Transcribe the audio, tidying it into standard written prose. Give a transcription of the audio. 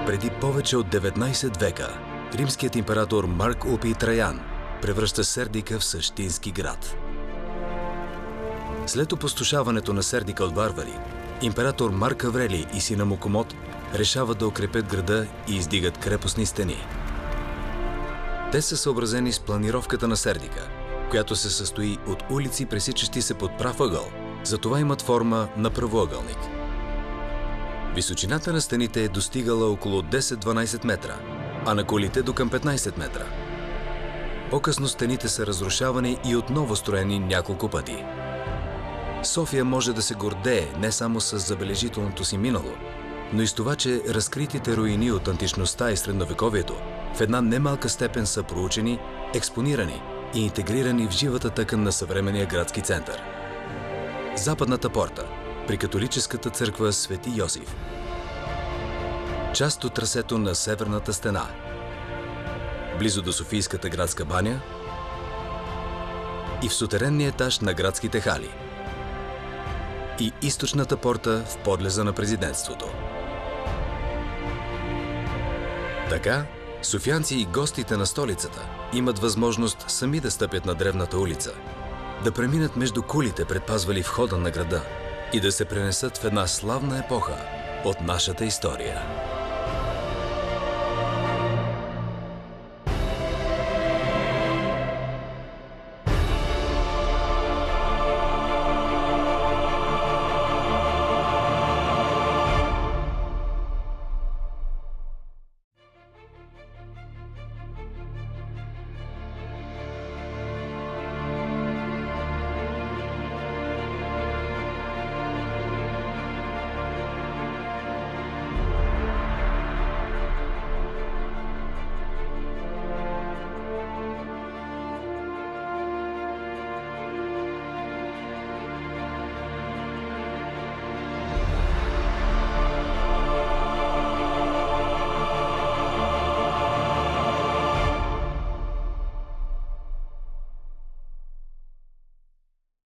Преди повече от 19 века римският император Марк Опий Траян превръща Сердика в същински град. След опустошаването на Сердика от варвари, император Марк Аврелий и сина му Комод решават да укрепят града и издигат крепостни стени. Те са съобразени с планировката на Сердика, която се състои от улици, пресичащи се под прав ъгъл, затова имат форма на правоъгълник. Височината на стените е достигала около 10-12 метра, а на колите до към 15 метра. По-късно стените са разрушавани и отново строени няколко пъти. София може да се гордее не само с забележителното си минало, но и с това, че разкритите руини от античността и средновековието в една немалка степен са проучени, експонирани и интегрирани в живата тъкан на съвременния градски център. Западната порта при католическата църква Свети Йосиф. Част от трасето на Северната стена, близо до Софийската градска баня и в сутеренния етаж на градските хали. И източната порта в подлеза на президентството. Така, софиянци и гостите на столицата имат възможност сами да стъпят на древната улица, да преминат между кулите, предпазвали входа на града, и да се пренесат в една славна епоха от нашата история.